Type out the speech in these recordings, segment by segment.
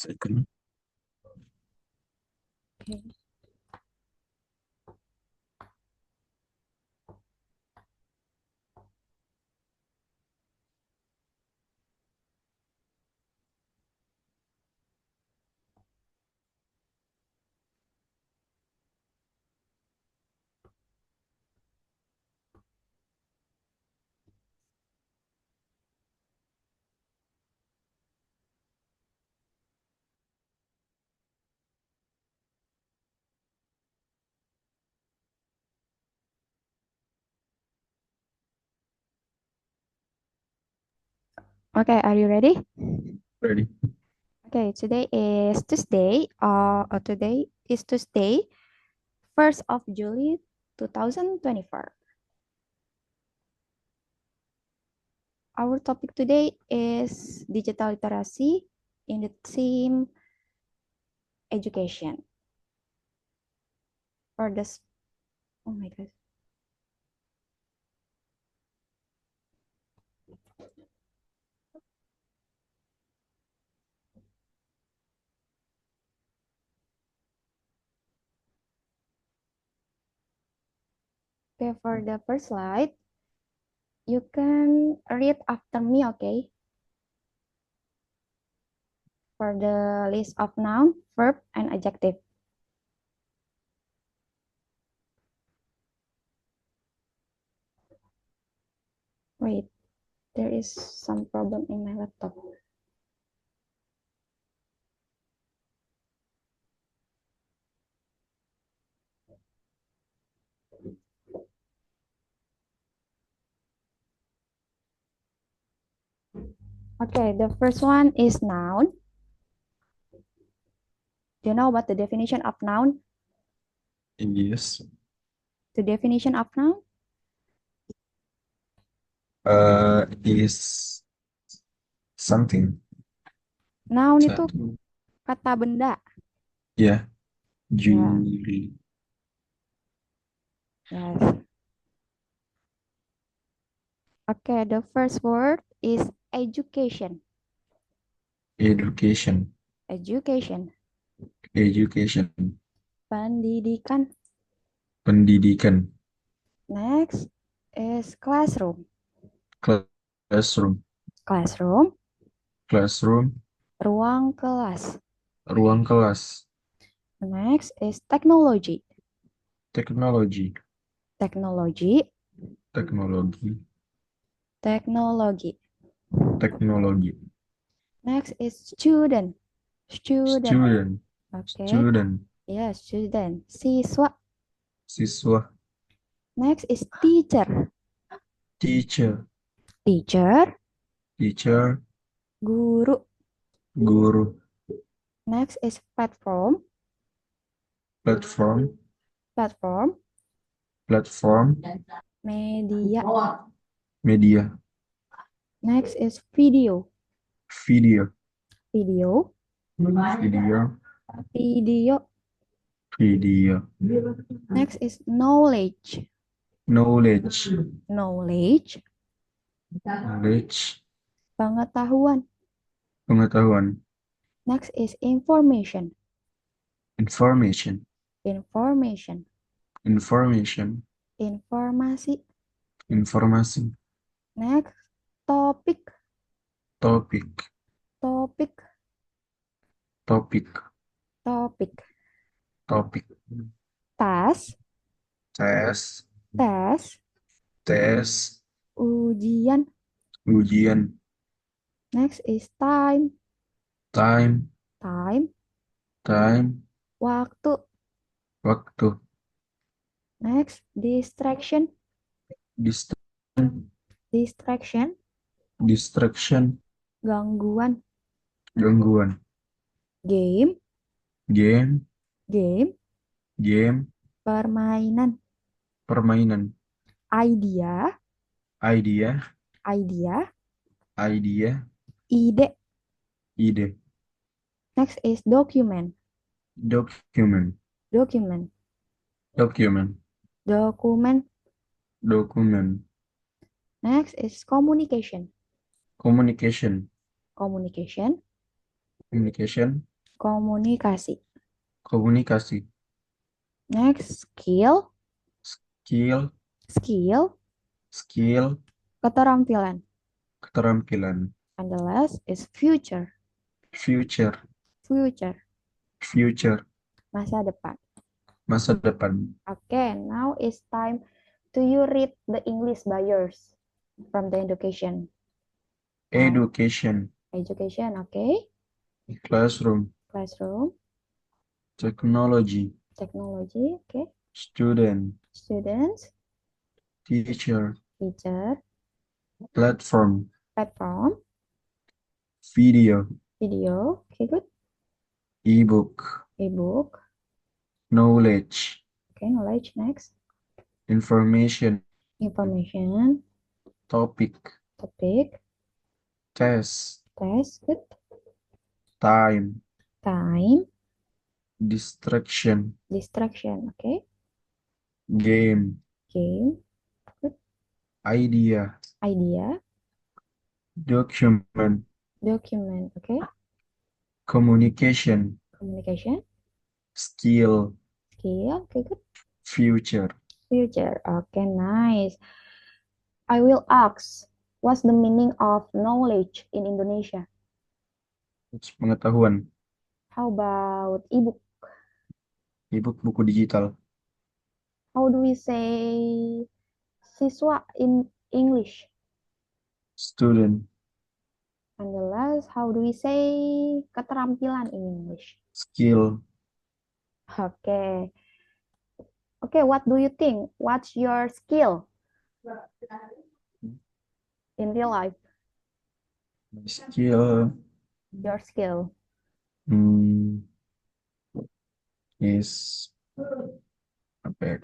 Second. Okay. Okay, are you ready? Ready. Okay, today is Tuesday. Today is Tuesday, 1st of July, 2024. Our topic today is digital literacy in the theme education. For this, oh my God. Okay, for the first slide, you can read after me, okay? For the list of noun, verb, and adjective. Wait, there is some problem in my laptop. Okay, the first one is noun. Do you know what the definition of noun? Yes. The definition of noun? Is something. Noun itu Satu. kata benda. Ya. Ya, Juli. yes. Okay, the first word is education. Education. Education. Education. Pendidikan. Pendidikan. Next is classroom. Classroom. Classroom, Classroom. ruang kelas. Ruang kelas. Next is technology. Teknologi. Technology, Teknologi. technology. Teknologi. Next is student. Student. Student. Okay. Student. Yeah, student. Siswa. Siswa. Next is teacher. Teacher. Teacher, Teacher. guru. Guru. Next is platform. Platform. Platform, Platform. media. Media. Next is video. Video. Video, Video. video. Video. Next is knowledge. Knowledge. Knowledge, Knowledge. pengetahuan. Pengetahuan. Next is information. Information. Information, Information. informasi. Informasi. Next, topic. Topik. Topik, Topik. topik. Topik. Tas, Tes. tes. Tes. Ujian. Ujian. Next is time. Time. Time, Time. waktu. Waktu. Next, distraction. Distance. Distraction, Distraction. gangguan. Gangguan. Game, Game. game. Game. Permainan. Permainan. Idea, Idea. idea. Idea. Ide. Ide. Next is document. Document. Document, Document. dokumen. Document. Next is communication. Communication. Communication, Communication. Komunikasi. Komunikasi. Next, skill. Skill. Skill. Skill. Keterampilan. Keterampilan. And the last is future. Future. Future. Future. Masa depan. Masa depan. Okay, now it's time to you read the English by yours from the education. Education. Education, okay. Classroom. Classroom. Technology. Technology, okay. Student. Students. Teacher. Teacher. Platform. Platform. Video. Video, okay, good. Ebook. Ebook, Knowledge. okay. Knowledge, next. Information. Information. Topic. Topic. Test. Test, good. Time. Time. Distraction. Distraction, okay. Game. Game. Good. Idea. Idea. Document. Document, okay. Communication. Communication. Skill. Skill, okay, good. Future. Future, okay, nice. I will ask, what's the meaning of knowledge in Indonesia? Pengetahuan. How about ebook? Ebook, buku digital. How do we say siswa in English? Student. And the last, how do we say keterampilan in English? Skill. Okay. Okay, what do you think? What's your skill in real life? Skill Your skill. is apa ya,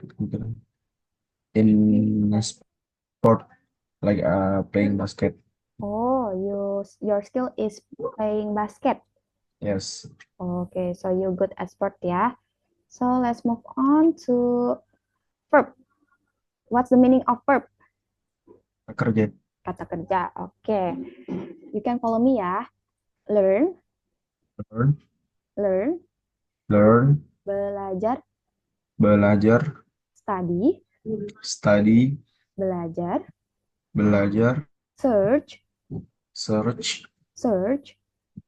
in sport like playing basket. Oh, your skill is playing basket. Yes. Okay, so you good at sport ya. So let's move on to verb. What's the meaning of verb? Kerja. Kata kerja. Oke. You can follow me ya. Learn, Learn. learn, Learn. belajar, Belajar. study, Study. belajar, Belajar. search, Search. search,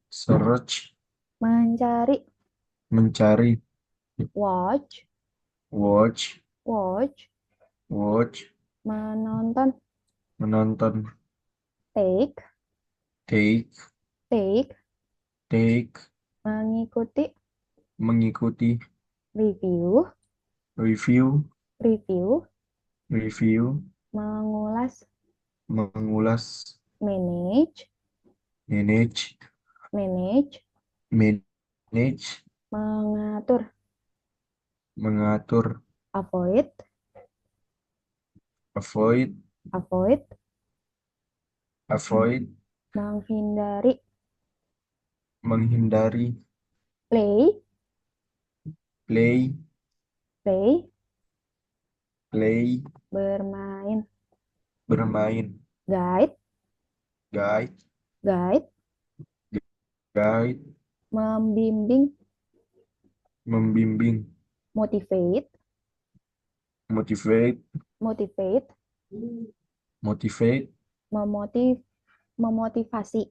Search. mencari, Mencari. watch, Watch. watch, Watch. menonton, Menonton. take, Take. take, Take. mengikuti, Mengikuti. review, Review. review, Review. mengulas, Mengulas. manage, Manage. manage, Manage. mengatur, Mengatur. avoid, Avoid. avoid, Avoid. menghindari, Menghindari. play, Play. play, Play. bermain, Bermain. guide, Guide. guide, Guide. membimbing, Membimbing. motivate, Motivate. motivate, Motivate. memotivasi,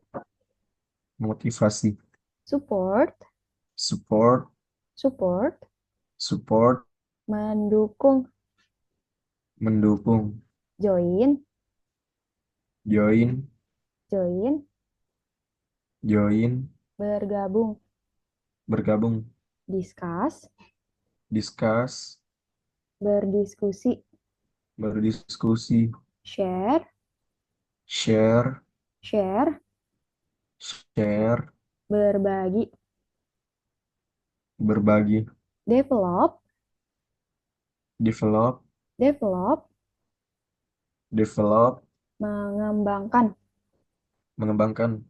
Motivasi. support, Support. support, Support. mendukung, Mendukung. join, Join. join, Join. bergabung, Bergabung. discuss, Discuss. berdiskusi, Berdiskusi. share, Share. share, Share. berbagi, Berbagi. develop, Develop. develop, Develop. mengembangkan. Mengembangkan.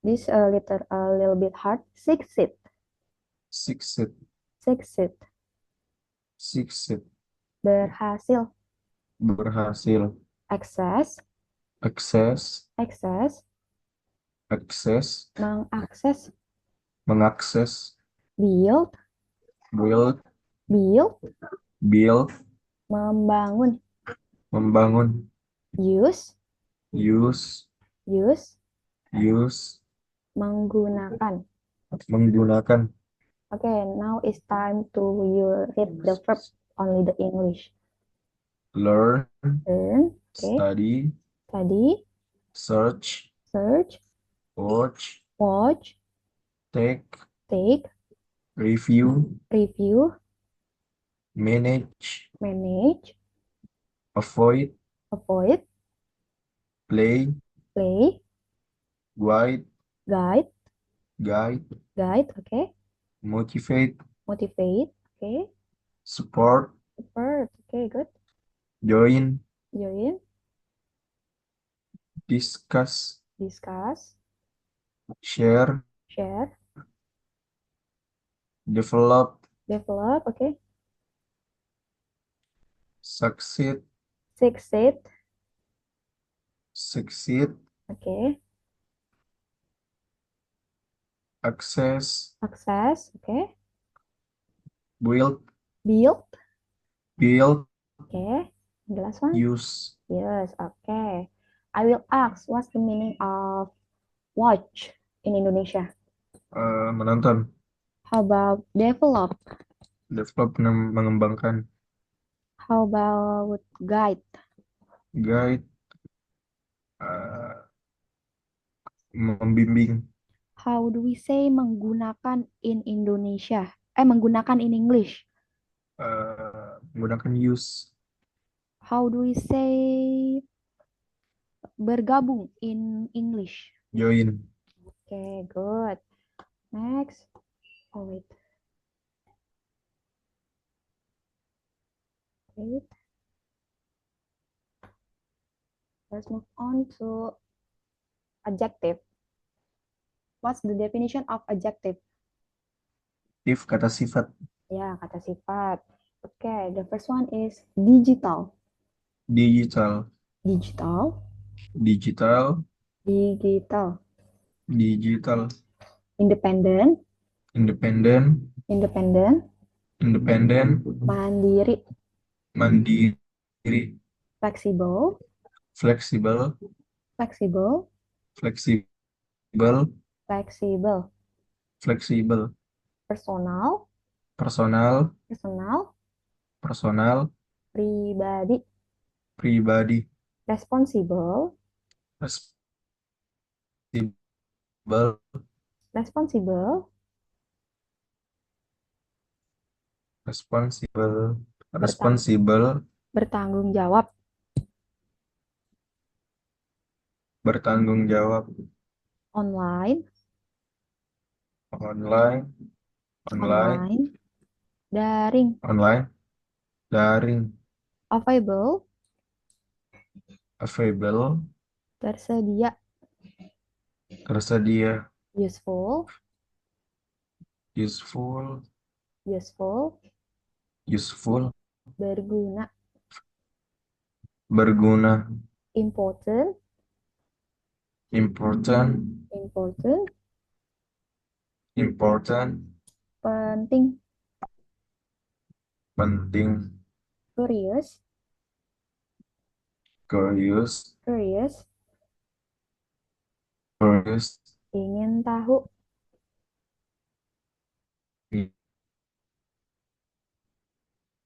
This a little bit hard. Succeed, Succeed. succeed, Succeed. berhasil, Berhasil. access, Access. access, Access. mengakses, mengakses, build, build, build, build, membangun, membangun, use, use, use, use, menggunakan. menggunakan, Okay, now it's time to you read the verb, only the English. learn, Learn, okay, study, study, search, search, watch, watch, take, take, review, review, manage, manage, avoid, avoid, play, play, guide, guide, guide, guide, okay, motivate, motivate, okay, support, support, okay, good, join, join, discuss, discuss, share, share, develop, develop, okay, succeed, succeed, succeed, okay, access, access, okay, build, build, build, okay, the last one, use, yes, okay, I will ask, what's the meaning of watch in Indonesia? menonton, How about develop? develop, mengembangkan, How about guide? guide, uh, membimbing, How do we say menggunakan in Indonesia? Menggunakan in English. menggunakan use, How do we say bergabung in English? join, Okay, good. Next. Oh, wait. Wait. Let's move on to adjective. What's the definition of adjective? if kata sifat, Ya, kata sifat. Okay, the first one is digital. digital, Digital. digital, Digital. digital, Independent. independent, Independent. independent, Mandiri. mandiri, Flexible. fleksibel, Flexible. fleksibel, Flexible. fleksibel, Personal. personal, Personal. personal, Pribadi. pribadi, Responsible. responsible, Responsible. responsible, Bertang responsible, bertanggung jawab. bertanggung jawab, Online. online, online, Online. Daring. online, daring, Available. available, Tersedia. tersedia, Useful. useful, Useful. useful, Berguna. berguna, Important. important, Important. important, Penting. penting, Curious. curious, Curious. curious, Ingin tahu.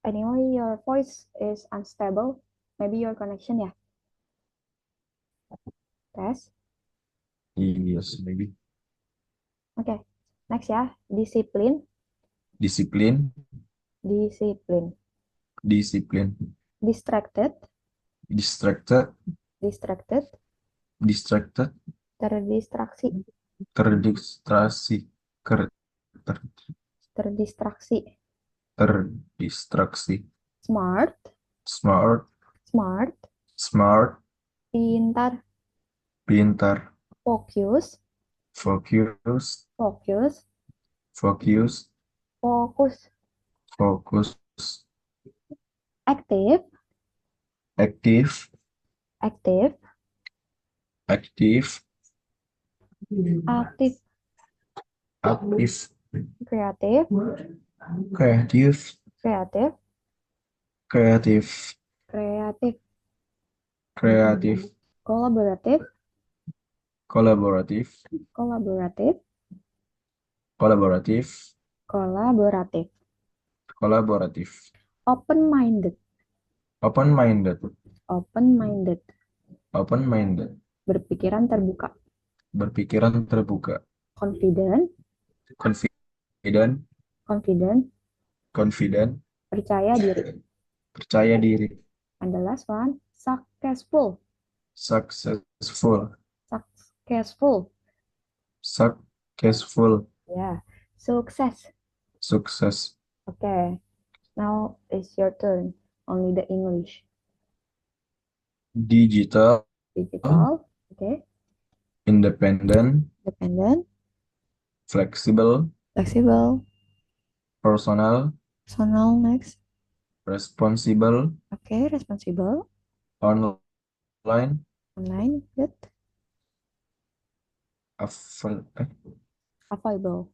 Anyway, your voice is unstable. Maybe your connection ya. Tes. yes, maybe, Oke. Next ya. Disiplin. disiplin, Disiplin. disiplin, Distracted. distracted, Distracted. distracted, Terdistraksi. terdistraksi, ter, Terdistraksi. terdistraksi, Smart. smart, Smart. smart, Pintar. pintar, Focus. focus, Focus. focus, Fokus. focus, Active. active, Active. active, Aktif. aktif, creative, kreatif, creative, kreatif, creative, kreatif, collaborative, kolaboratif, collaborative, kolaboratif, collaborative, kolaboratif, open-minded, open-minded, open-minded, open-minded, berpikiran terbuka, berpikiran terbuka, confident, confident, confident, confident, percaya diri. percaya diri, And the last one, successful, successful, successful. successful, Yeah, success. sukses, Okay, now it's your turn. Only the English. digital, Digital, okay, independent, dependent, flexible, flexible, personal, personal next. responsible, Okay, responsible, online, online, good, avail- eh, available.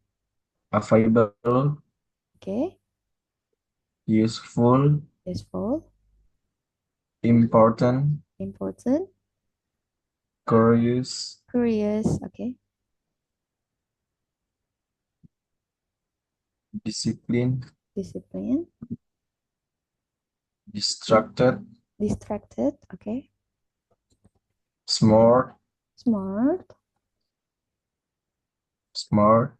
available, Okay, useful, useful, important, important, curious, curious. Okay, discipline, discipline, distracted, distracted. Okay, smart, smart, smart,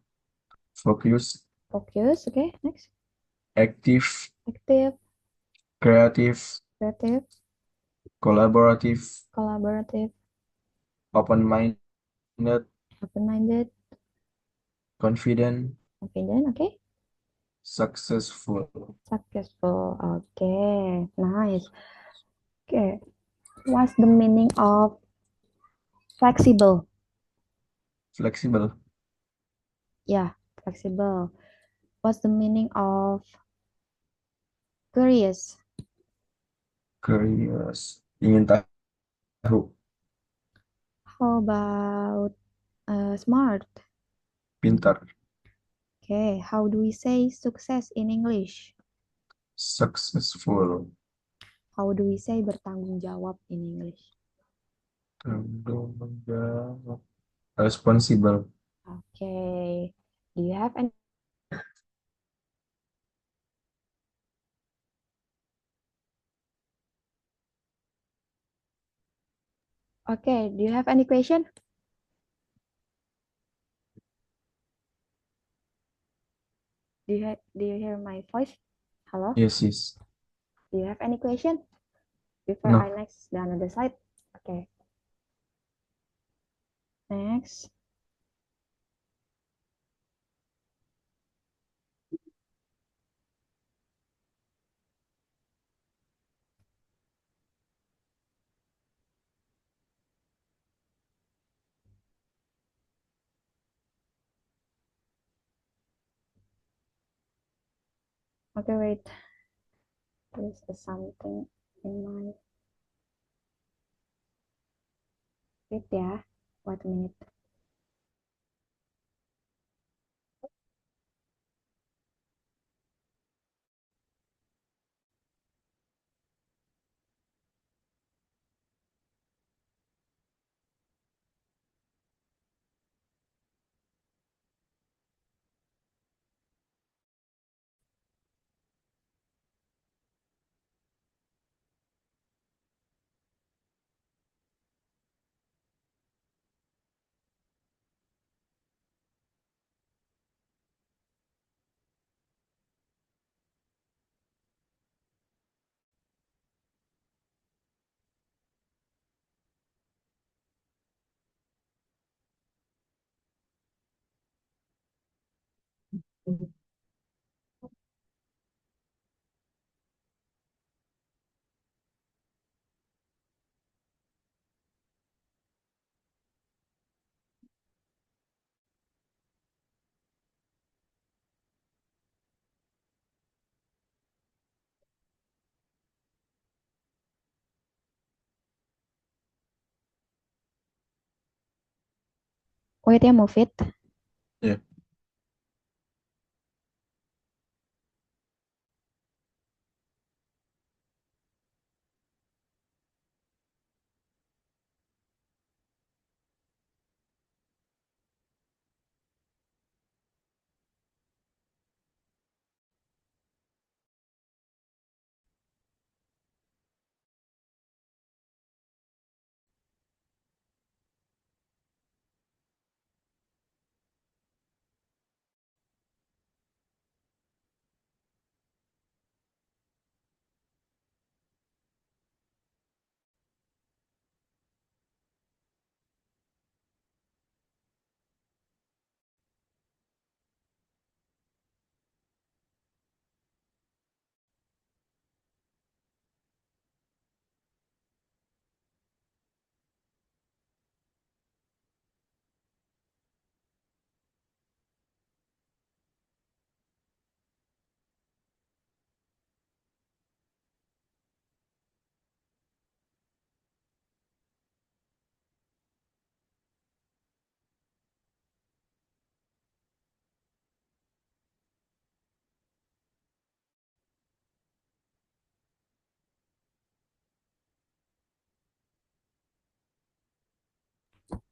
focus, focus. Okay, next, active, active, creative, creative, collaborative, collaborative, open-minded, open-minded, confident, confident. Okay, successful, successful. Okay, nice. Okay, what's the meaning of flexible? flexible, Yeah, flexible. What's the meaning of curious? curious, ingin tahu, How about smart? pintar, Okay, how do we say success in English? successful, How do we say bertanggung jawab in English? tanggung jawab, responsible. Okay, do you have any? Okay, do you have any question? Do you hear my voice? Hello? Yes, yes. Do you have any question before I No. next the another slide? Okay, next. Okay, wait. There's something in my wait ya. Wait a minute. Wait ya, move it. Ya.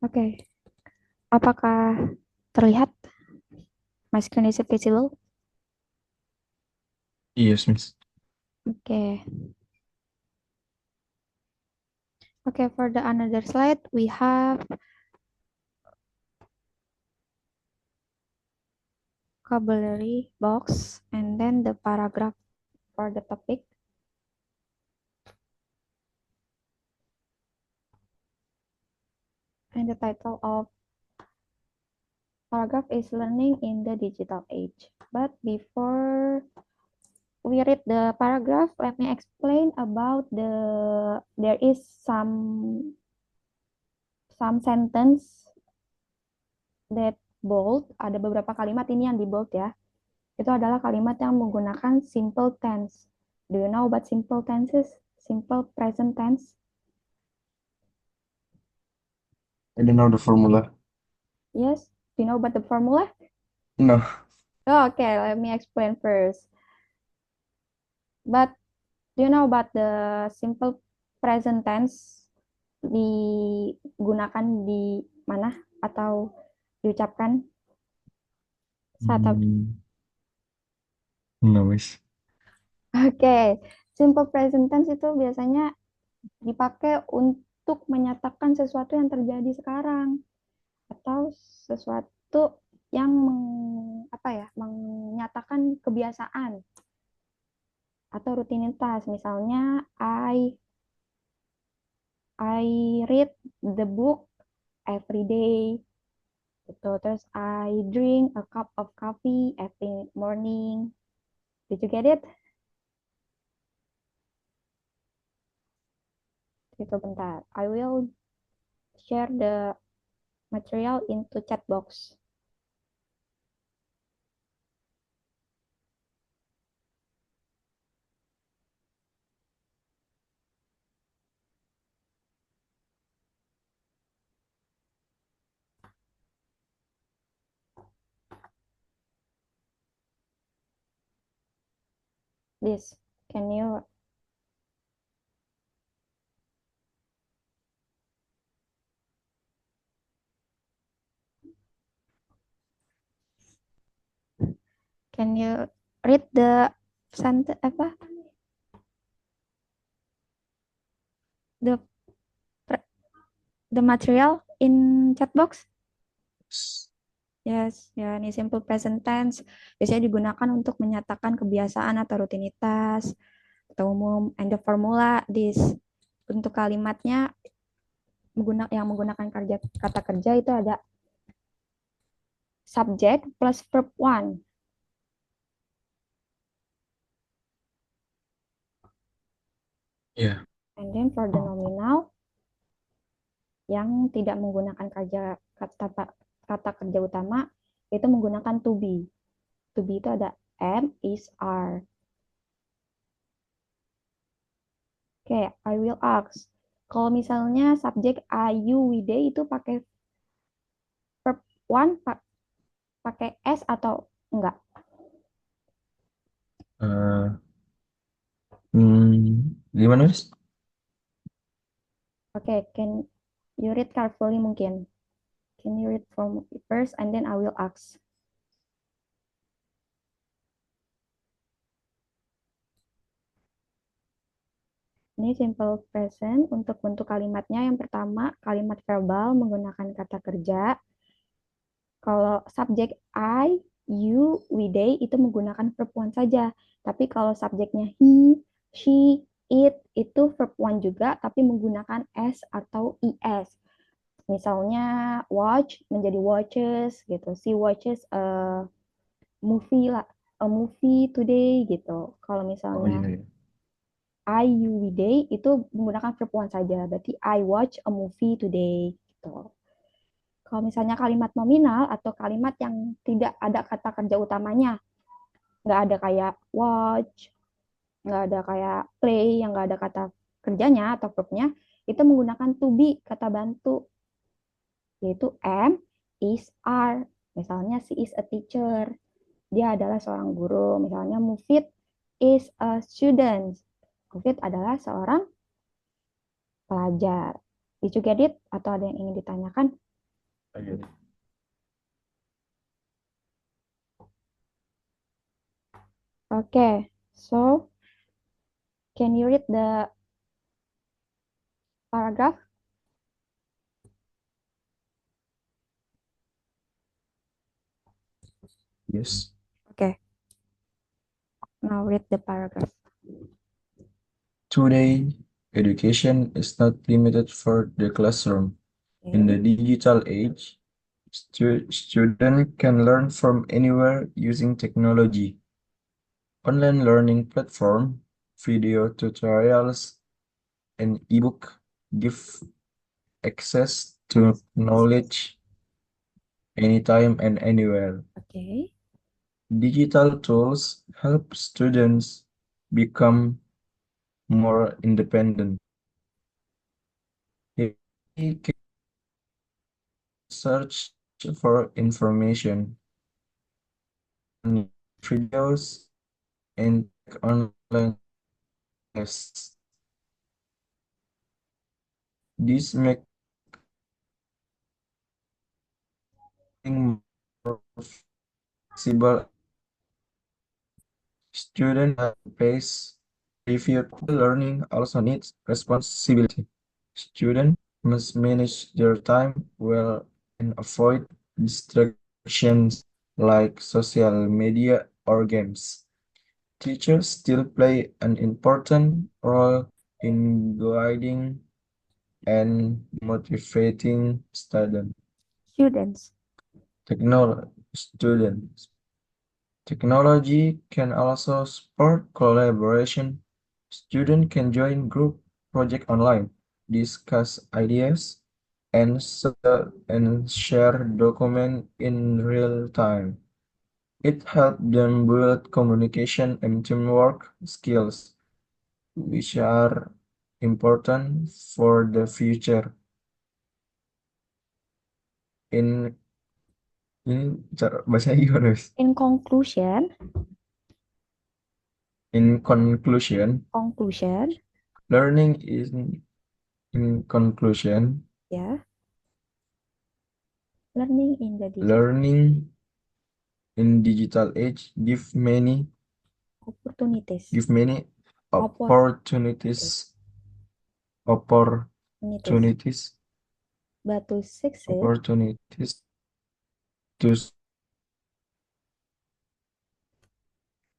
Oke, apakah terlihat? My screen is visible. Yes, Miss. Okay. Okay, for the another slide, we have vocabulary box and then the paragraph for the topic. And the title of paragraph is Learning in the Digital Age. But before we read the paragraph, let me explain about there is some sentence that bold, ada beberapa kalimat ini yang di bold ya. Itu adalah kalimat yang menggunakan simple tense. Do you know about simple tenses? Simple present tense? I don't know the formula. Yes. Do you know about the formula? No. Oh, okay, let me explain first. But do you know about the simple present tense digunakan di mana atau diucapkan saat apa? Hmm, no, Miss. Oke, simple present tense itu biasanya dipakai untuk menyatakan sesuatu yang terjadi sekarang atau sesuatu yang apa ya, menyatakan kebiasaan atau rutinitas. Misalnya I read the book every day gitu. Terus I drink a cup of coffee every morning. Did you get it? Itu bentar. I will share the material into chat box. This. Can you can you read the sentence apa? The the material in chat box? Yes, ya ini simple present tense biasanya digunakan untuk menyatakan kebiasaan atau rutinitas atau umum. And the formula this untuk kalimatnya yang menggunakan kata kerja itu ada subject plus verb one. Yeah. And then for the nominal yang tidak menggunakan kata kerja utama itu menggunakan to be. To be itu ada am, is, are. Oke, I will ask. Kalau misalnya subjek I, you, we, they itu pakai verb one pakai s atau enggak? Uh, Gimana, Miss? Oke, can you read carefully mungkin? Can you read from first and then I will ask. Ini simple present untuk bentuk kalimatnya. Yang pertama, kalimat verbal menggunakan kata kerja. Kalau subjek I, you, we, they itu menggunakan verb one saja. Tapi kalau subjeknya he, she, it itu verb one juga tapi menggunakan s atau es. Misalnya watch menjadi watches gitu. She watches a movie lah, a movie today gitu. Kalau Oh iya, misalnya iya. I, you, we, they itu menggunakan verb one saja. Berarti I watch a movie today gitu. Kalau misalnya kalimat nominal atau kalimat yang tidak ada kata kerja utamanya, nggak ada kayak watch, nggak ada kayak play, yang nggak ada kata kerjanya atau verbnya, itu menggunakan to be, kata bantu, yaitu am, is, are. Misalnya she is a teacher, dia adalah seorang guru. Misalnya Mufid is a student, Mufid adalah seorang pelajar. Did you get it? Atau ada yang ingin ditanyakan? I get it. Okay, so can you read the paragraph? Yes. Okay, now read the paragraph. Today, education is not limited for the classroom. In the Okay. digital age, students can learn from anywhere using technology. Online learning platform, video tutorials, and ebook give access to knowledge anytime and anywhere. Okay. Digital tools help students become more independent. They can search for information, videos, and take online tests. This makes learning more flexible. Students at pace review learning also needs responsibility. Students must manage their time well and avoid distractions like social media or games. Teachers still play an important role in guiding and motivating students. Students. Students. Technology can also support collaboration. Students can join group projects online, discuss ideas, and share documents in real time. It helps them build communication and teamwork skills, which are important for the future. In ini cara bahasa gimana, Mas? In conclusion, In conclusion, conclusion, learning is in conclusion, yeah, learning in the digital learning in digital age opportunities. give many Opportunities. opportunities opportunities But to succeed, opportunities to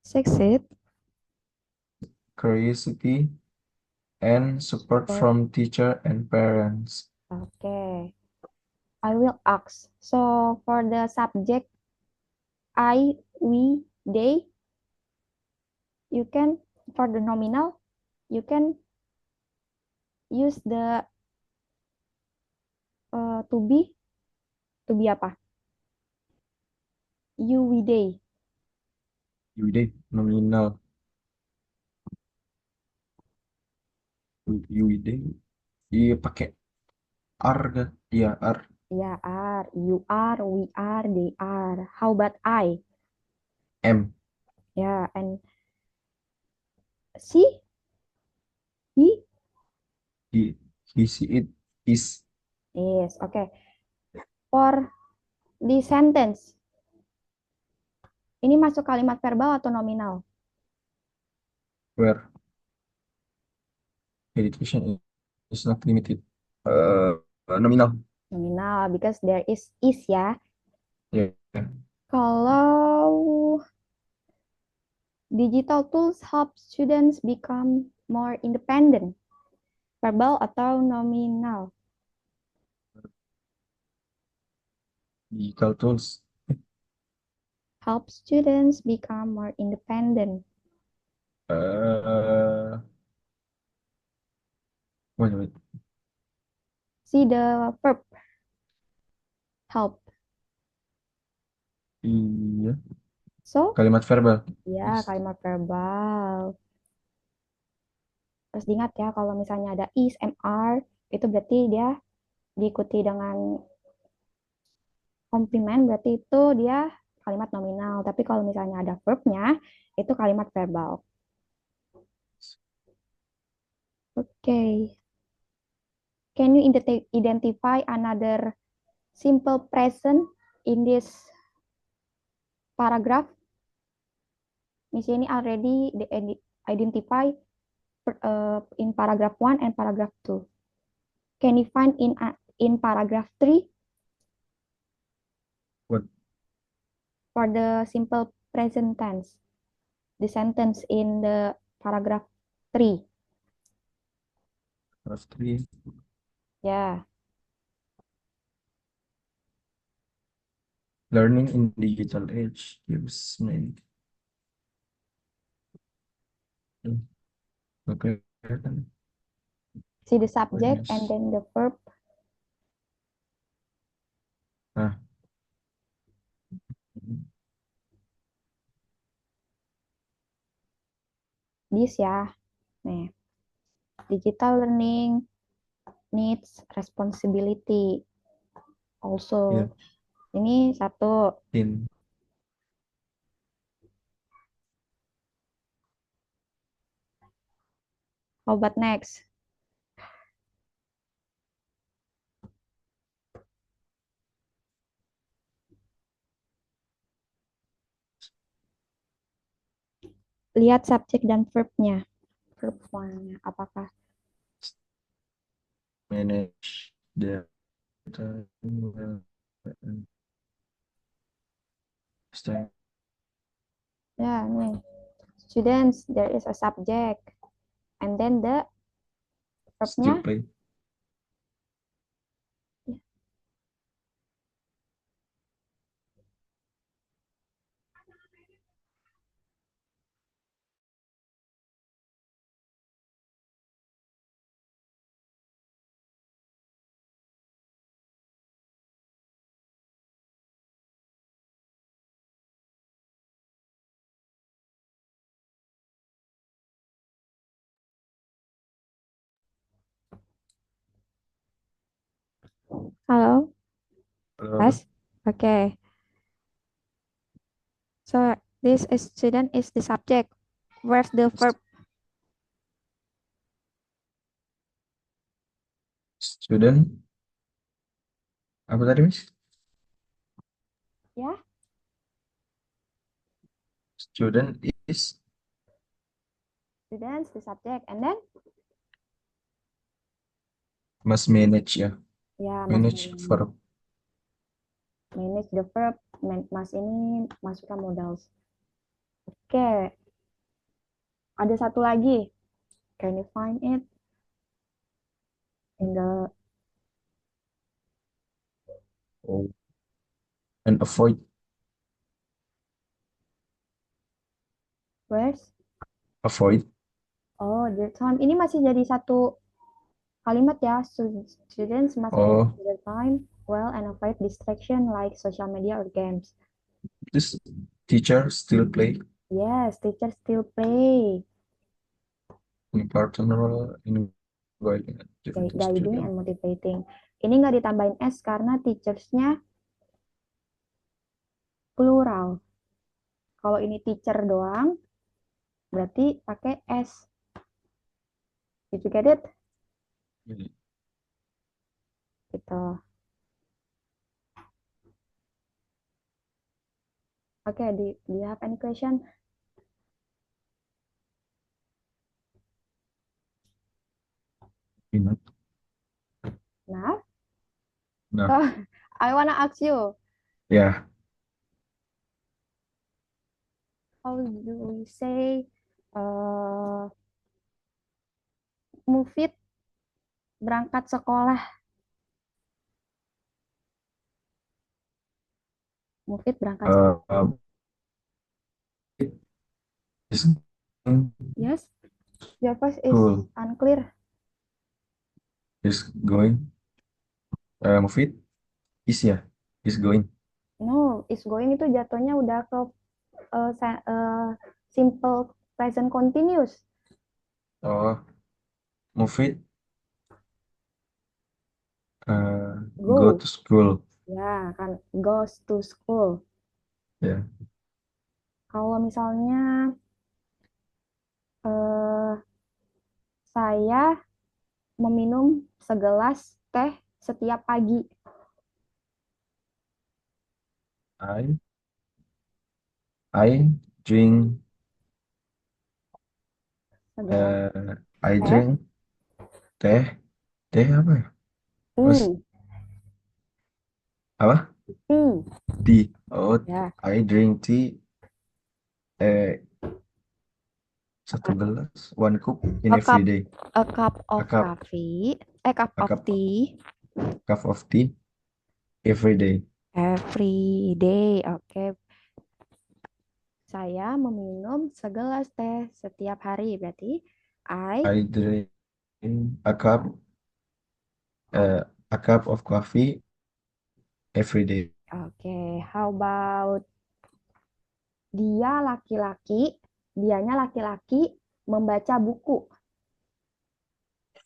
succeed, curiosity and support support. from teacher and parents. Okay. I will ask. So for the subject I, we, they, you can, for the nominal, you can use the to be apa? You, we, they. Everyday nominal everyday iya pakai R kan? Iya R Yeah, are, you are, we are, they are. How about I? M Yeah, and she, he, he see it is yes, okay. For the sentence, ini masuk kalimat verbal atau nominal? where education is not limited. Uh, Nominal. Nominal, because there is ya. Ya. Kalau digital tools help students become more independent, verbal atau nominal? Digital tools. Help students become more independent. Wait, wait. See the verb help. Iya. So, Kalimat verbal. ya Is. kalimat verbal. Terus diingat ya, kalau misalnya ada is, mr, itu berarti dia diikuti dengan komplimen, berarti itu dia kalimat nominal. Tapi kalau misalnya ada verbnya, itu kalimat verbal. Oke. Can you identify another simple present in this paragraph. Miss ini already identify in paragraph 1 and paragraph 2. Can you find in paragraph 3 What? for the simple present tense? The sentence in the paragraph 3. Paragraph 3. Yeah. Learning in digital age gives me. Okay. See the subject and Awareness. then the verb. Ah. This ya. Nih, digital learning needs responsibility. Yeah. Also, ini satu. In. How about next? Lihat subjek dan verbnya. Verb one-nya. Apakah? Manage the time well and stay. Ya, nih. Students, there is a subject. And then the Still verbnya. play. Halo, Hello. Mas? Okay. So, this student is the subject. Where's the verb? Student. Apa tadi, Miss? Ya, Student is students, the subject. And then? must manage ya. Ya, Manage verb. manage the verb. Mas ini masukkan modals. Oke, ada satu lagi. Can you find it in the Oh. And avoid. where's? Avoid. Oh, the time. Ini masih jadi satu kalimat ya. Students must manage Oh, their time well and avoid distraction like social media or games. this teacher still play Yes, teachers still play, important role in guiding and motivating guiding student. and motivating. Ini nggak ditambahin S karena teachersnya plural. Kalau ini teacher doang, berarti pakai S. Did you get it? Really. Gitu. Oke, do you have any question? Not. Nah, No. so I wanna ask you, Yeah. how do we say uh, Mufid berangkat sekolah? Mufid berangkat Uh, sekolah. uh, is Yes, your voice is cool. unclear. Is going. Mufid is ya. Is going. No, is going itu jatuhnya udah ke simple present continuous. Oh, Mufid go Go. to school. Ya, kan goes to school. Yeah. Kalau misalnya eh, saya meminum segelas teh setiap pagi. I I drink Segelas I teh. drink teh. Teh apa ya? Mas, Tea. apa? Tea. Tea. Oh, Ya. I drink tea. Eh, satu A, gelas. One cup in a every cup. day. A cup A of cup. coffee. A cup A of cup. tea. Cup of tea every day. Every day. Oke. Saya meminum segelas teh setiap hari. Berarti I. I drink a cup uh, a cup of coffee every day. Oke. How about dia laki-laki. Dianya laki-laki membaca buku.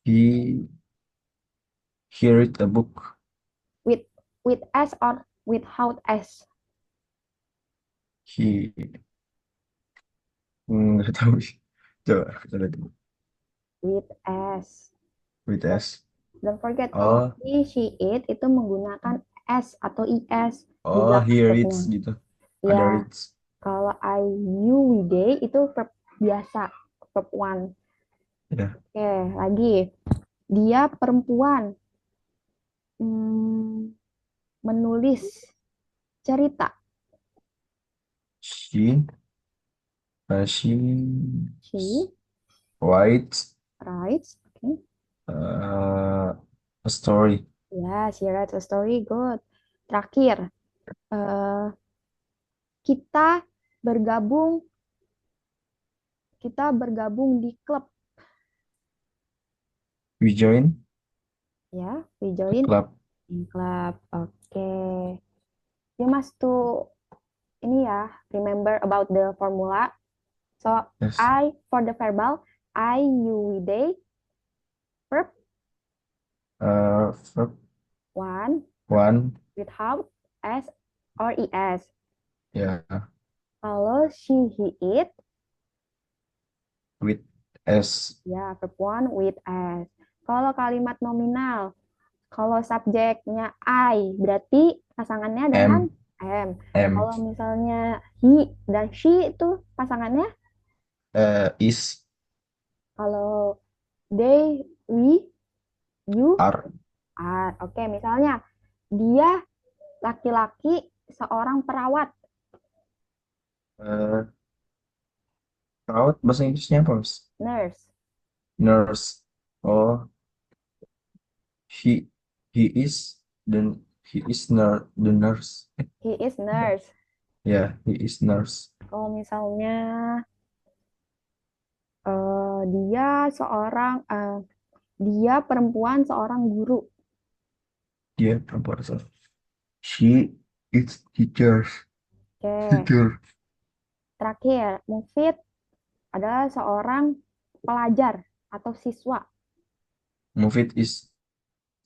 He he read a book. With with S or without S. He nggak tahu sih. Coba kita lihat dulu. With S. With S. Don't forget kalau Oh, he, she, it itu menggunakan S atau IS di oh, belakang he verbnya. reads gitu. Ada Ya, reads. kalau I, you, we, they itu verb biasa, verb one. Ya. Oke, lagi. Dia perempuan hmm, menulis cerita. She she She writes writes. Oke. uh, a story. Ya, she writes a story. Good. Terakhir, eh, kita bergabung kita bergabung di klub. We join Ya, we a join club. in club. Oke. You must to ini ya, remember about the formula. So, Yes. I for the verbal, I, you, we, they, verb Verb one one. without s or es. Ya. Kalau she, he, it, With S. ya verb one with s. Kalau kalimat nominal, kalau subjeknya I, berarti pasangannya dengan M. am. M. Kalau misalnya he dan she itu pasangannya, Is kalau they, we, you, R. are. Oke, misalnya dia laki-laki seorang perawat, Uh, Perawat bahasa Inggrisnya apa, Mas? nurse. Nurse. Oh, he he is then he is the nurse. He is nurse. Ya, he is nurse. Kalau misalnya dia dia perempuan seorang guru. Dia perempuan. So. She is teachers. Oke, Teacher. terakhir, Mufid adalah seorang pelajar atau siswa. Mufid is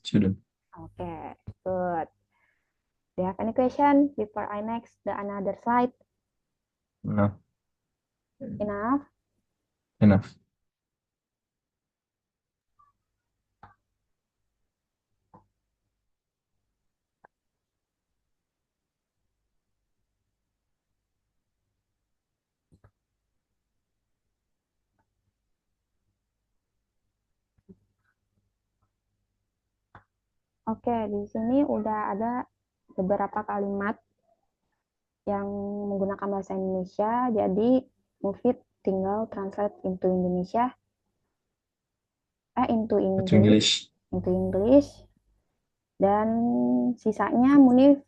student. Oke, good. Do you have any question before I next the another slide? No, Enough? enough. Oke, di sini udah ada beberapa kalimat yang menggunakan bahasa Indonesia. Jadi, Mufid tinggal translate into Indonesia, into To English, English. into English, dan sisanya Munif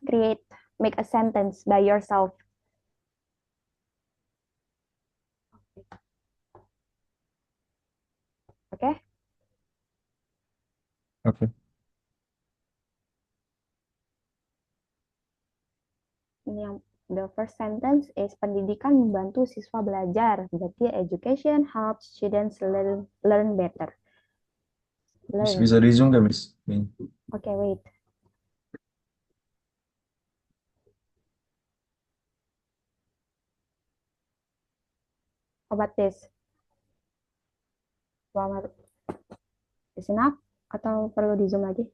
make a sentence by yourself. Oke? Okay? Oke. Ini yang the first sentence is pendidikan membantu siswa belajar. Berarti education helps students learn better. Learn. Bisa di zoom gak, Miss? Ini. Oke, wait. How about this? Is enough? Atau perlu di zoom lagi?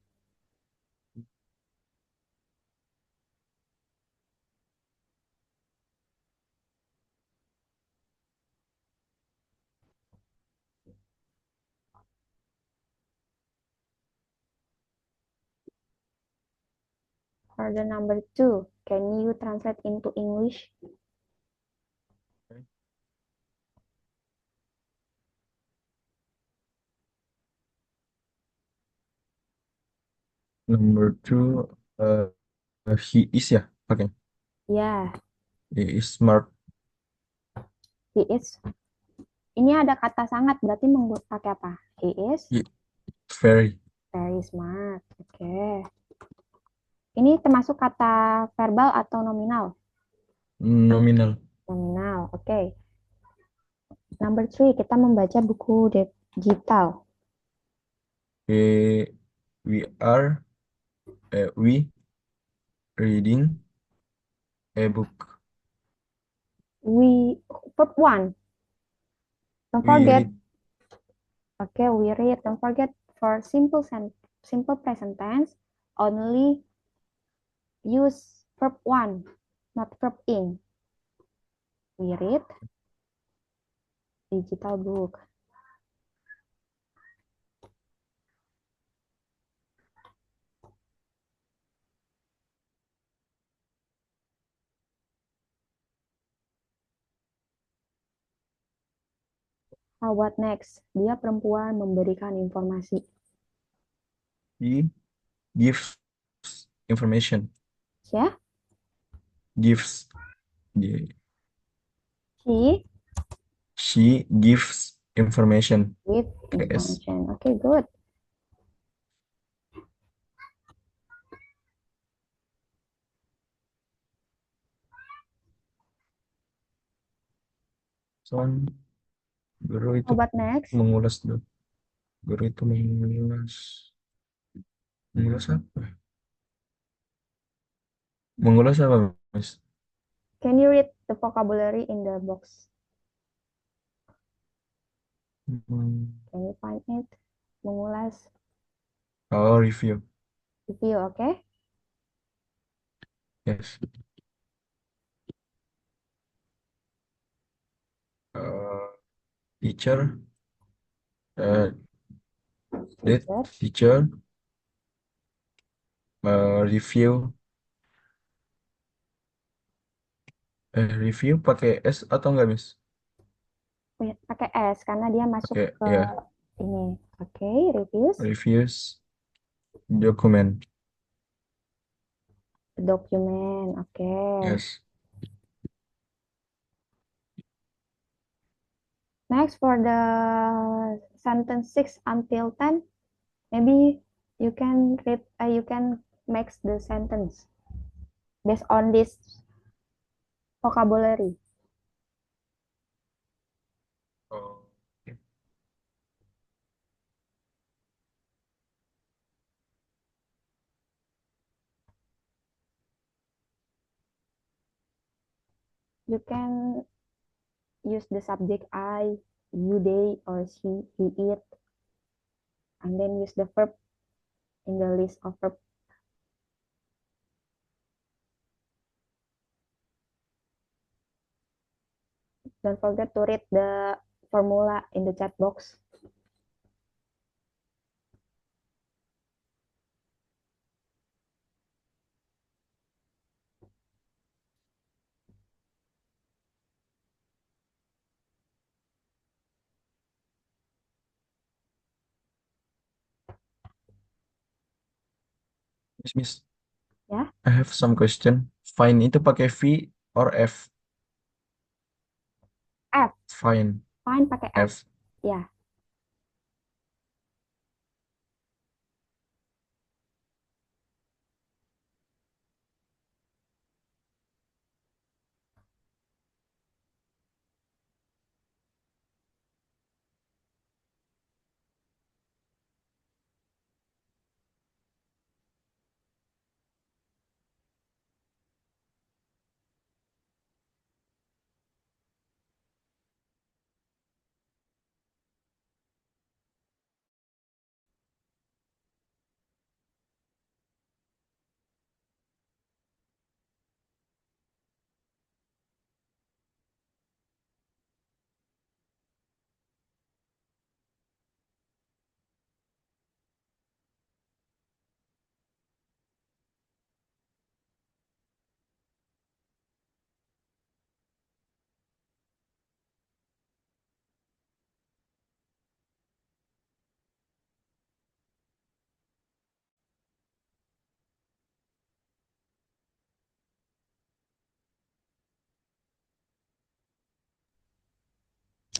For the number two, can you translate into English? Number two, he is ya. Oke. Ya, He is smart. he is. Ini ada kata sangat, berarti pakai apa? He is He very very smart. Oke. Ini termasuk kata verbal atau nominal? nominal. Nominal. Oke. Number three, kita membaca buku digital. We we are we reading a book. We verb one. Don't We forget. read Okay, we read. Don't forget for simple present tense, only use verb one, not verb in. We read digital book. How about next? Dia perempuan memberikan informasi. he gives information. Ya, Gives. The- she She gives information. give Yes. information. Okay, good. Soal guru How itu about next? mengulas dulu. Guru itu mengulas. Mengulas apa? Mengulas apa, Mas? Can you read the vocabulary in the box? Hmm. Can you find it? Mengulas Oh, review. review, okay? Yes. Uh, teacher. Uh, that Teacher. teacher review. Review pakai S atau enggak, Miss? Pakai S karena dia masuk Pakai ke ya. ini. Oke, reviews, Reviews document. document. Oke. Yes. Next for the sentence 6 until 10, maybe you can read you can make the sentence based on this vocabulary. Oh. Okay. You can use the subject I, you, they, or she, he, it, and then use the verb in the list of verb. Don't forget to read the formula in the chat box. Miss. Ya, I have some question. Fine itu pakai V or F? F, Fine. fine pakai F. F. Ya,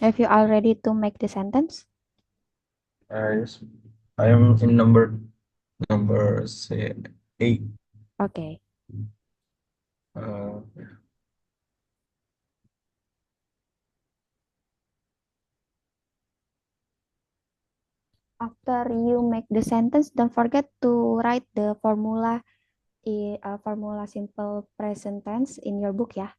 Have you all ready to make the sentence? Yes. I am in number say 8. Okay. Uh, After you make the sentence, don't forget to write the formula simple present tense in your book ya.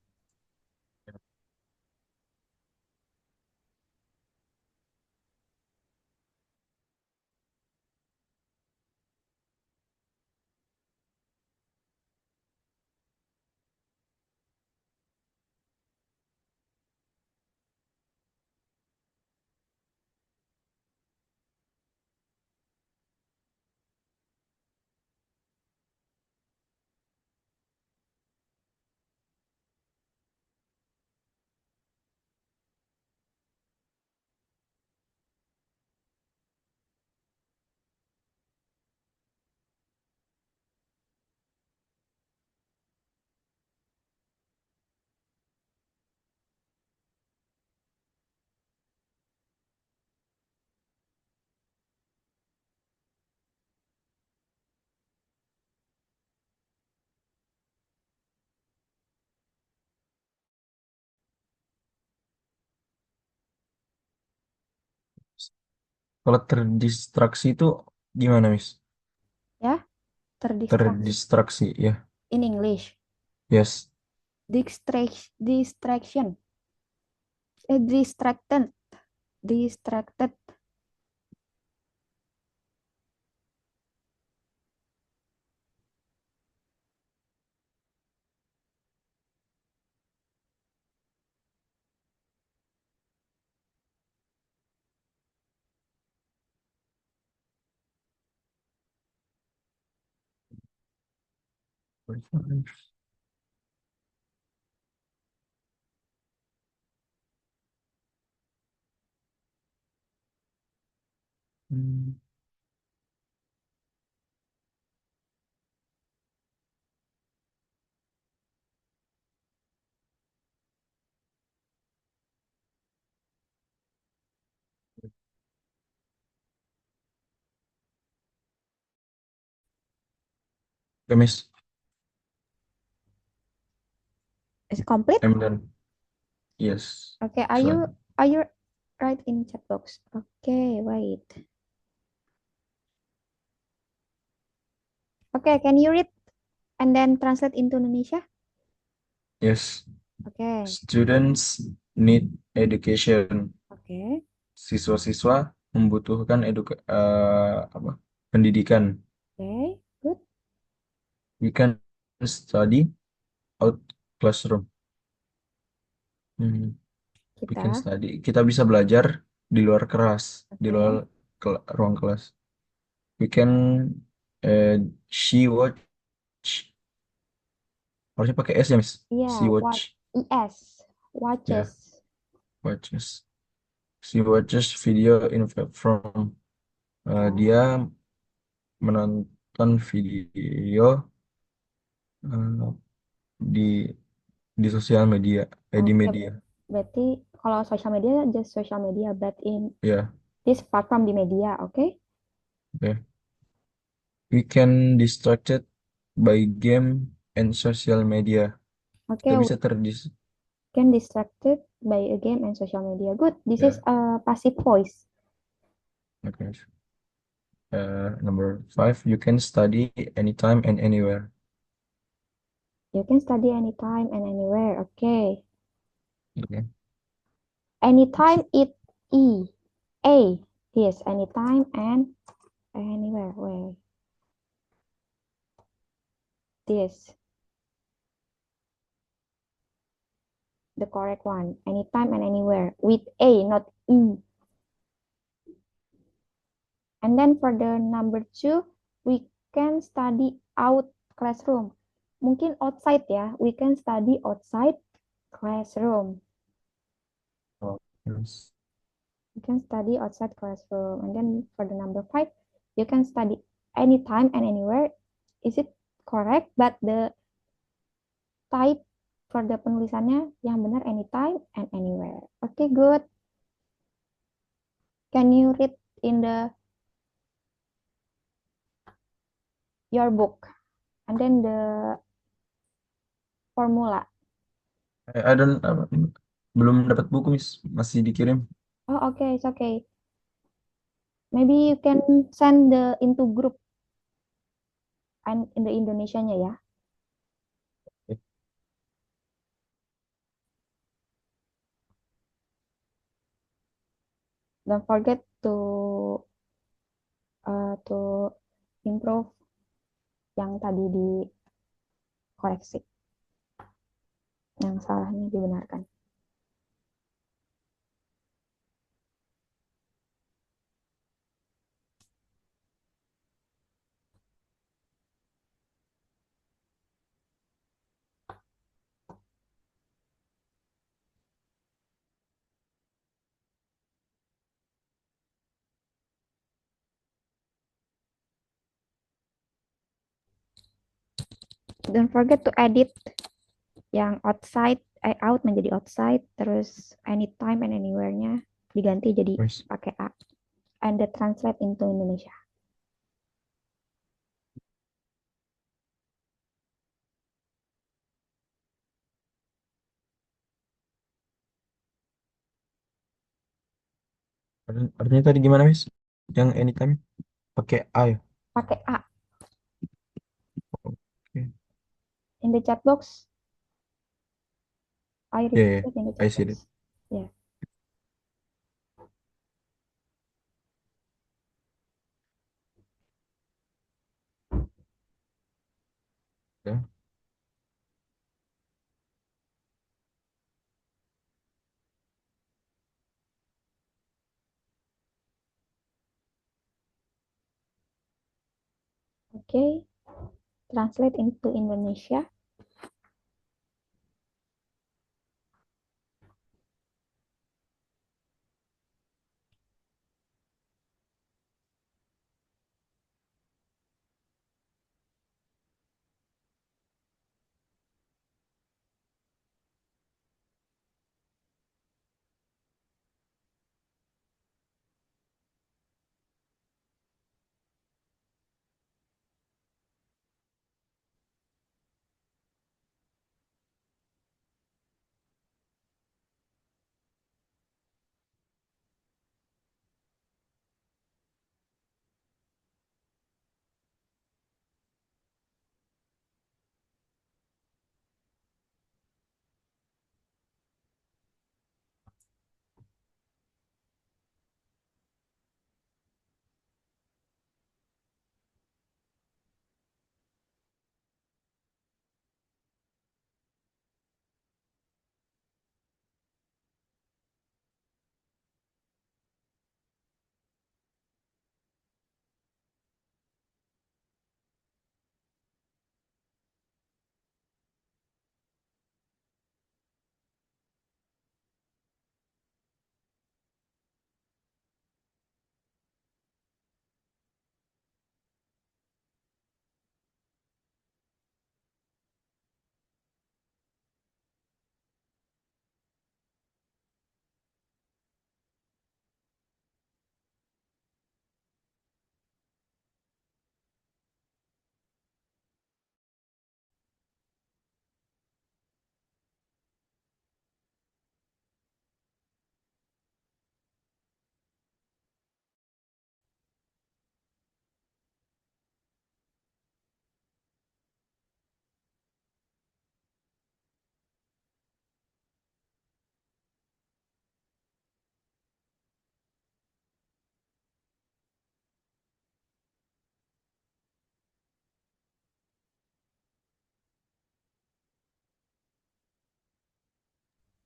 Kalau terdistraksi itu gimana, Miss? Ya, terdistraksi. Terdistraksi, ya. In English, Yes. distraction, distracted, distracted. Hmm, oke, Miss. Is it complete? I'm done. Yes. Okay, Excellent. are you right in chat box? Okay, wait. Okay, can you read and then translate into Indonesia? Yes. Okay, Students need education. okay, Siswa-siswa membutuhkan apa? Pendidikan. okay, good. We can study out classroom. Hmm, we can Kita, study. Kita bisa belajar di luar kelas, di luar okay. ruang kelas. We can uh, she watch, harusnya pakai S ya, Miss. She Yeah, watch. what? ES, Ya, watches. watches. She watches video from From, dia menonton video uh, di sosial media, di okay, media. berarti kalau social media just social media, but in Ya, this platform di media, okay? oke. We can distracted by game and social media. Kita Okay, we bisa can distracted by a game and social media. Good. This is ya. a passive voice. Oke. Number 5, you can study anytime and anywhere. You can study anytime and anywhere. Okay. Oke. Anytime it E. A. Yes, anytime and anywhere. Wait. This. The correct one. Anytime and anywhere. With A, not E. And then for the number 2, we can study out classroom. Mungkin outside ya. We can study outside classroom. Oh, yes. You can study outside classroom. And then for the number 5, you can study anytime and anywhere. Is it correct? But the type for the penulisannya yang benar anytime and anywhere. Oke, good. Can you read in the your book? And then the formula. I don't belum dapat buku, Miss. Masih dikirim. Oh, okay, it's okay. Maybe you can send the into group and in the Indonesianya ya. Don't forget to improve yang tadi dikoreksi, yang salahnya dibenarkan. Don't forget to edit yang outside, out menjadi outside, terus anytime and anywhere-nya diganti jadi Miss. pakai A. And the translate into Indonesia. Artinya tadi gimana, Miss? Yang anytime pakai I. Pakai A. Oke. In the chat box, I Ya, ya. repeated in the I chat see it. box. Yeah. Ya. Okay. Translate into Indonesia.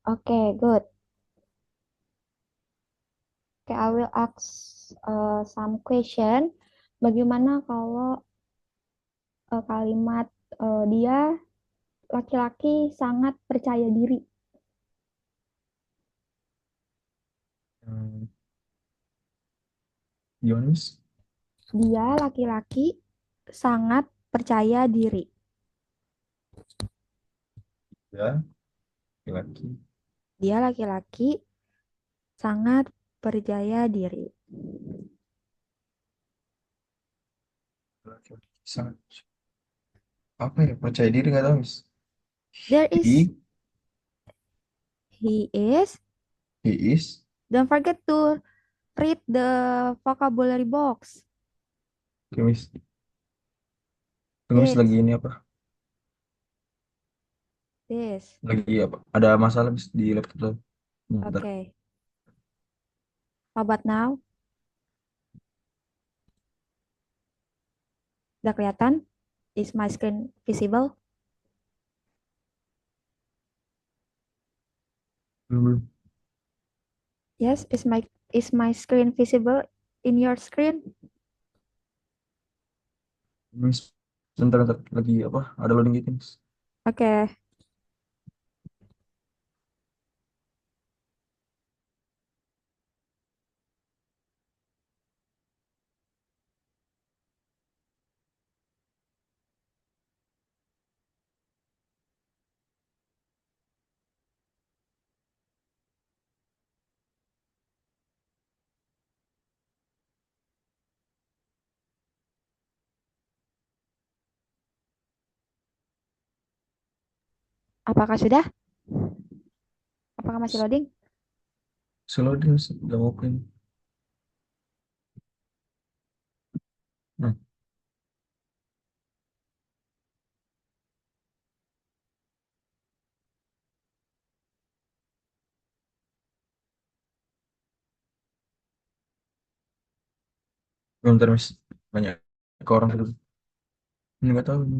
Okay, good. Okay, I will ask some question. Bagaimana kalau kalimat dia laki-laki sangat percaya diri? Hmm, Gimana, Miss? Dia laki-laki sangat percaya diri. Ya, laki-laki. Dia laki-laki sangat Percaya diri. Sangat apa ya? Percaya diri nggak tahu, Miss. There is, He he is. he is. Don't forget to read the vocabulary box. Oke, Miss. Tunggu, Miss, lagi This, ini apa? this. Lagi apa? Ada masalah, Miss, di laptop saya. Bentar. Okay. How about now? Udah kelihatan? Is my screen visible? Belum. Yes, is my screen visible in your screen? Miss, bentar, bentar. Lagi apa? Ada loading gitu, Miss. Oke. Apakah sudah? Apakah masih loading? Slow dia, Miss. Udah mau open. Nah, bentar, Miss. Banyak ke orang dulu. Ini nggak tahu. Ini.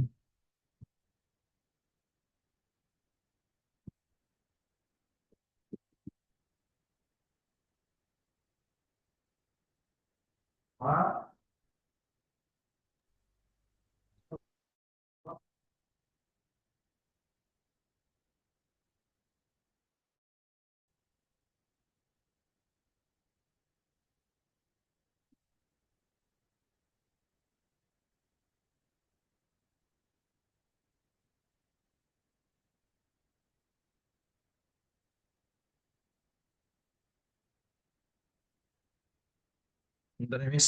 Bentar ya, Miss.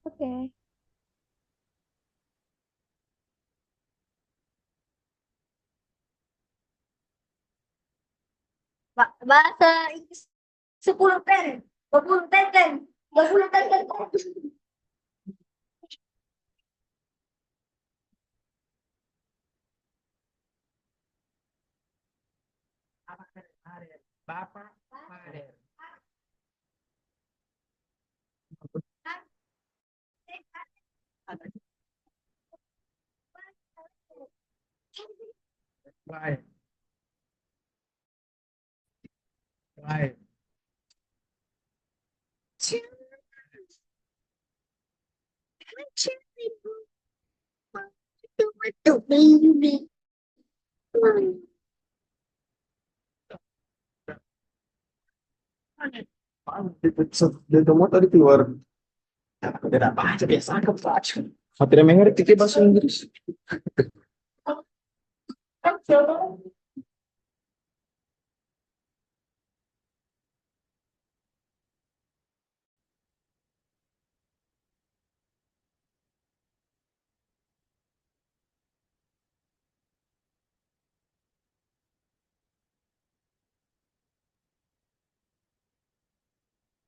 Oke. Bahasa Inggris 10 ten, 20 ten ten, 20 ten ten. Bapak Maher. Baik, baik. Dan kamu tadi keluar. Tidak apa aja biasa kamu baca. Tidak mengerti kita bahasa Inggris.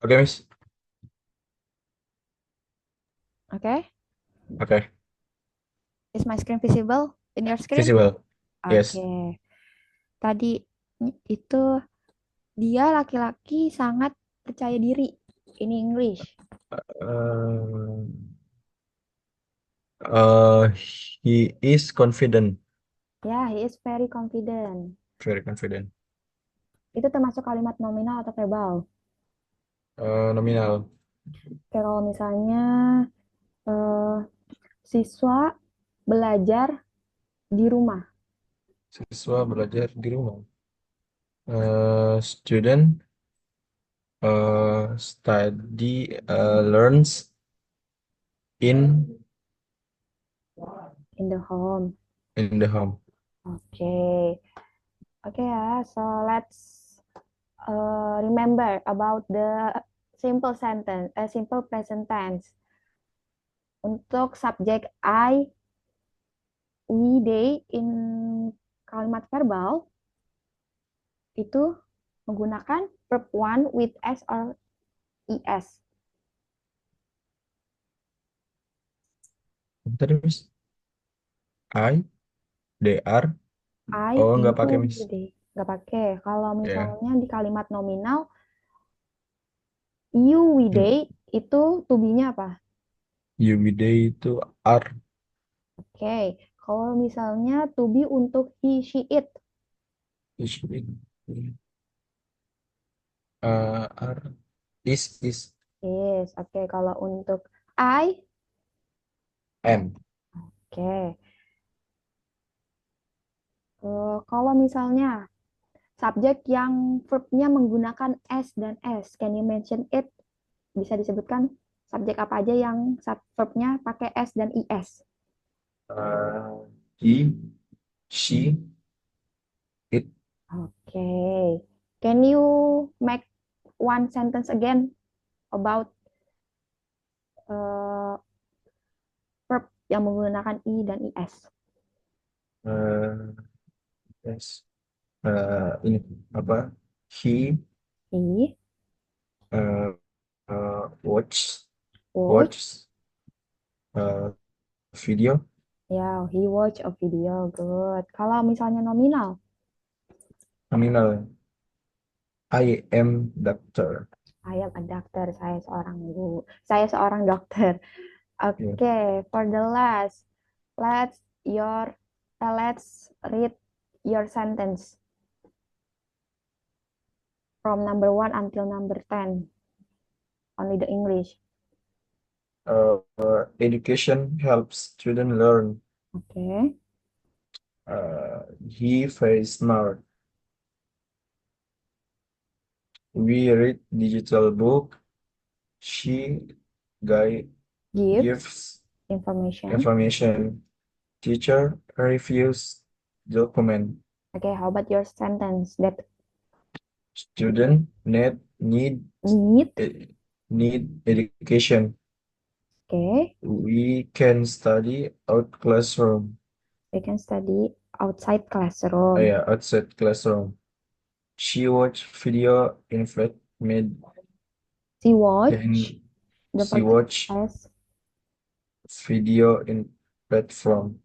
Oke, Miss. Oke. Oke. Is my screen visible in your screen? Visible. Yes. Oke. Tadi itu dia laki-laki sangat percaya diri. In English. Uh, uh, he is confident. Ya, he is very confident. Very confident. Itu termasuk kalimat nominal atau verbal. Nominal. Kalau misalnya eh, siswa belajar di rumah. Siswa belajar di rumah. Student study learns in In the home. in the home. Oke. Oke ya, so let's remember about the simple present tense. Untuk subjek I, we, they in kalimat verbal itu menggunakan verb one with s or es. Tadi Miss, I, they are. I, Oh, nggak pakai you, Miss. they. Nggak pakai. Kalau Ya, misalnya di kalimat nominal, you, we, you, they itu to be-nya apa? you, we, they itu are. Oke. Kalau misalnya to be untuk he, she, it. Is, are. Is. Yes. Oke. Kalau untuk I, Am. oke. Kalau misalnya subjek yang verb-nya menggunakan s dan s, can you mention it? Bisa disebutkan subjek apa aja yang verb-nya pakai s dan is? He, she, it. Oke. Can you make one sentence again about uh, verb yang menggunakan i dan is? Uh, yes. Ini apa? He He uh, watch watch, watch video ya, he watch a video. Good. Kalau misalnya nominal, nominal. I am doctor. I am a doctor. Saya seorang guru. Saya seorang dokter. Ya. Oke, for the last, let's your let's read your sentence from number one until number 10. Only the English. Education helps student learn. Oke. He very smart. We read digital book. She guy Give gives information. information. Teacher reviews document. Okay, how about your sentence that Student need need? need education. Okay, We can study out classroom. we can study outside classroom. Yeah, outside classroom. She watch video in flat made She watch and the she first watch class. video in platform.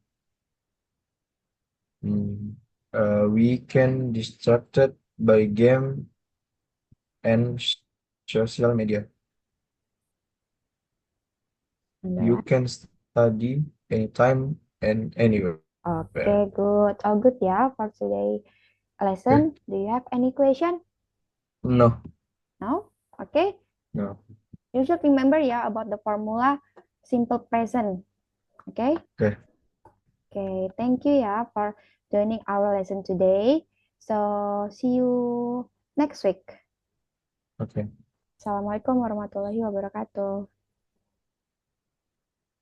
We can distracted by game and social media. And You can study anytime and anywhere. okay, good. All good ya for today lesson. Do you have any question? No, No? Okay. no. You should remember ya about the formula simple present. Okay? Okay. Okay, thank you ya for joining our lesson today. So, see you next week. Okay. Assalamualaikum warahmatullahi wabarakatuh.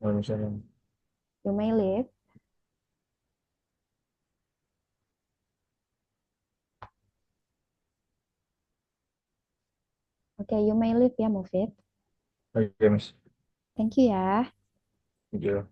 Waalaikumsalam. You may leave. Okay, you may leave ya, Mufid. Okay, Miss. Thank you ya. Thank you.